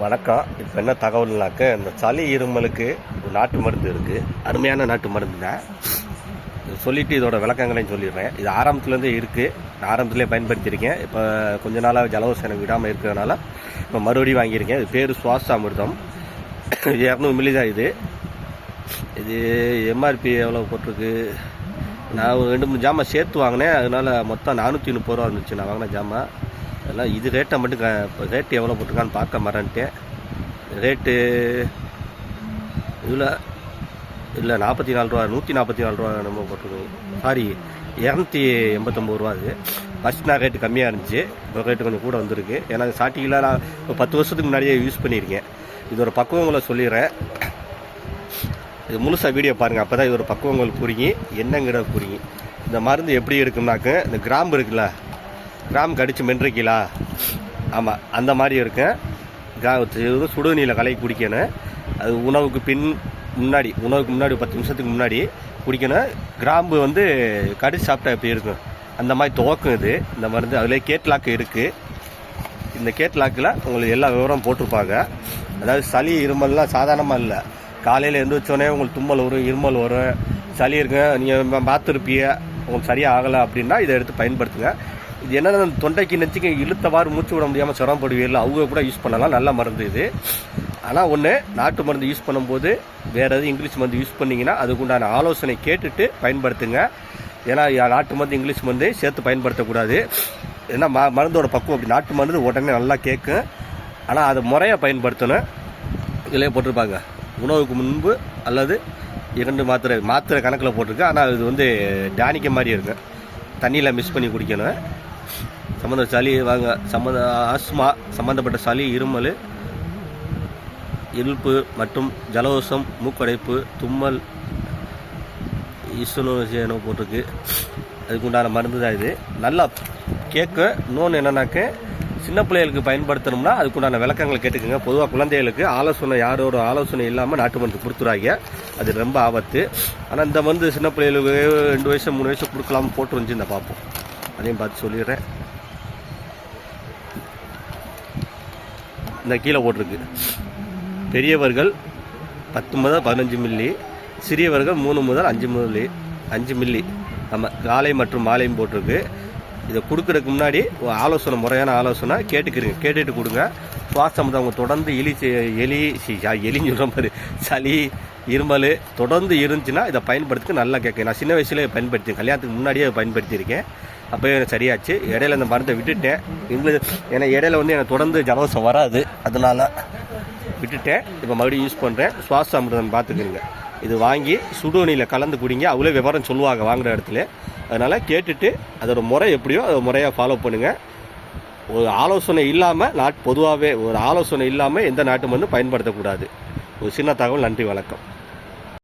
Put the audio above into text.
வணக்கம். இப்போ என்ன தகவல்னாக்க, இந்த சளி இருமலுக்கு ஒரு நாட்டு மருந்து இருக்குது. அருமையான நாட்டு மருந்து தான். சொல்லிவிட்டு இதோட விளக்கங்களையும் சொல்லிடுறேன். இது ஆரம்பத்துலேருந்தே இருக்குது. நான் ஆரம்பத்துலேயே பயன்படுத்தியிருக்கேன். இப்போ கொஞ்ச நாளாக ஜலதோஷம் எனக்கு விடாமல் இருக்கிறதுனால இப்போ மறுபடியும் வாங்கியிருக்கேன். இது பேர் சுவாசாமிர்தம். 200 மில்லி தான் இது. இது எம்ஆர்பி எவ்வளோ போட்டிருக்கு? நான் ஒரு 2-3 ஜாமான் சேர்த்து வாங்கினேன். அதனால் மொத்தம் 430 ரூபா இருந்துச்சு நான் வாங்கின ஜாமான். அதெல்லாம் இது ரேட்டை மட்டும் ரேட்டு எவ்வளோ போட்டிருக்கான்னு பார்க்க மறந்துட்டேன். ரேட்டு இதில் இல்லை 44 ரூபா, 144 ரூபா நம்ம போட்டிருக்கோம். சாரி, 289 ரூபா. அது ஃபஸ்ட் நான் ரேட்டு கம்மியாக இருந்துச்சு, இப்போ ரேட்டு கொஞ்சம் கூட வந்திருக்கு. ஏன்னா ஸ்டார்டிங்கில் நான் இப்போ 10 வருஷத்துக்கு முன்னாடியே யூஸ் பண்ணியிருக்கேன். இதோட பக்குவங்களை சொல்லிடுறேன். இது முழுசாக வீடியோ பாருங்கள். அப்போ தான் இதோட பக்குவங்கள் புரியும், என்னங்கிற புரியும். இந்த மருந்து எப்படி இருக்குன்னாக்க, இந்த கிராம்பு இருக்குல்ல, கிராம் கடிச்சு மென்றிக்கலா, ஆமாம் அந்த மாதிரி இருக்கும். சுடுநீரில் கலக்கி குடிக்கணும். அது உணவுக்கு முன்னாடி 10 நிமிஷத்துக்கு முன்னாடி குடிக்கணும். கிராம்பு வந்து கடிச்சு சாப்பிட்டா எப்படி இருக்கும் அந்த மாதிரி துவக்கும் இது இந்த மருந்து. அதில் கேட்லாக்கு இருக்குது. இந்த கேட்லாக்கில் உங்களுக்கு எல்லா விவரம் போட்டிருப்பாங்க. அதாவது சளி இருமல்லாம் சாதாரணமாக இல்லை. காலையில் எழுந்திரிச்சோடனே உங்களுக்கு தும்மல் வரும், இருமல் வரும், சளி இருக்கு, நீங்கள் பார்த்துருப்பீங்க, உங்களுக்கு சரியாக ஆகலை அப்படின்னா இதை எடுத்து பயன்படுத்துங்க. இது என்னென்ன தொண்டைக்கு நெச்சிக்கு இழுத்தவாறு மூச்சு விட முடியாமல் சிரமப்படுவீர்கள், அவங்க கூட யூஸ் பண்ணலாம். நல்ல மருந்து இது. ஆனால் ஒன்று, நாட்டு மருந்து யூஸ் பண்ணும்போது வேறு எதுவும் இங்கிலீஷ் மருந்து யூஸ் பண்ணிங்கன்னா அதுக்குண்டான ஆலோசனை கேட்டுட்டு பயன்படுத்துங்க. ஏன்னா நாட்டு மருந்து இங்கிலீஷ் மருந்து சேர்த்து பயன்படுத்தக்கூடாது. ஏன்னா மருந்தோட பக்குவம் அப்படி. நாட்டு மருந்து உடனே நல்லா கேட்கும், ஆனால் அதை முறையாக பயன்படுத்தணும். இதிலே போட்டிருப்பாங்க, உணவுக்கு முன்பு அல்லது 2 மாத்திரை கணக்கில் போட்டிருக்கு. ஆனால் இது வந்து டானிக்க மாதிரி இருக்கும். தண்ணியில் மிக்ஸ் பண்ணி குடிக்கணும். சளி ஆஸ்மா சம்மந்தப்பட்ட சளி, இருமல், இழுப்பு மற்றும் ஜலதோஷம், மூக்கடைப்பு, தும்மல், இசுனோசியனோ போட்டிருக்கு. அதுக்குண்டான மருந்து தான் இது. நல்லா கேட்க. இன்னொன்று என்னன்னாக்க, சின்ன பிள்ளைகளுக்கு பயன்படுத்தணும்னா அதுக்குண்டான விளக்கங்களை கேட்டுக்கோங்க. பொதுவாக குழந்தைகளுக்கு யாரோட ஆலோசனை இல்லாமல் நாட்டு மருந்து கொடுத்துறாங்க. அது ரொம்ப ஆபத்து. ஆனால் இந்த மருந்து சின்ன பிள்ளைகளுக்கு 2 வயசு 3 வயசு கொடுக்கலாமல் போட்டுருந்துச்சு. இந்த பார்ப்போம், அதையும் பார்த்து சொல்லிடுறேன். இந்த கீழே போட்டிருக்கு, பெரியவர்கள் 10 முதல் 15 மில்லி, சிறியவர்கள் 3 முதல் 5 மில்லி. நம்ம காலை மற்றும் மாலையும் போட்டிருக்கு. இதை கொடுக்கறதுக்கு முன்னாடி முறையான ஆலோசனை கேட்டுட்டு கொடுங்க. சுவாசம் அவங்க தொடர்ந்து எலின்னு சொல்கிற மாதிரி சளி, இருமல் தொடர்ந்து இருந்துச்சுன்னா இதை பயன்படுத்தி நல்லா கேட்க. நான் சின்ன வயசுலேயே பயன்படுத்தி, கல்யாணத்துக்கு முன்னாடியே பயன்படுத்தியிருக்கேன். அப்போயே எனக்கு சரியாச்சு. இடையில இந்த மருந்தை விட்டுட்டேன். ஏன்னா இடையில வந்து எனக்கு தொடர்ந்து ஜலதோஷம் வராது, அதனால் விட்டுட்டேன். இப்போ மறுபடியும் யூஸ் பண்ணுறேன். சுவாசாமிர்தம் பார்த்துக்கிறீங்க. இது வாங்கி சுடுநீரில் கலந்து குடிங்க. அவ்வளோ விவரம் சொல்லுவாங்க வாங்குகிற இடத்துல. அதனால் கேட்டுட்டு அதோட முறை எப்படியோ அதை முறையாக ஃபாலோ பண்ணுங்கள். ஒரு ஆலோசனை இல்லாமல் பொதுவாகவே ஒரு ஆலோசனை இல்லாமல் எந்த நாட்டு மருந்து பயன்படுத்தக்கூடாது. ஒரு சின்ன தகவல். நன்றி, வணக்கம்.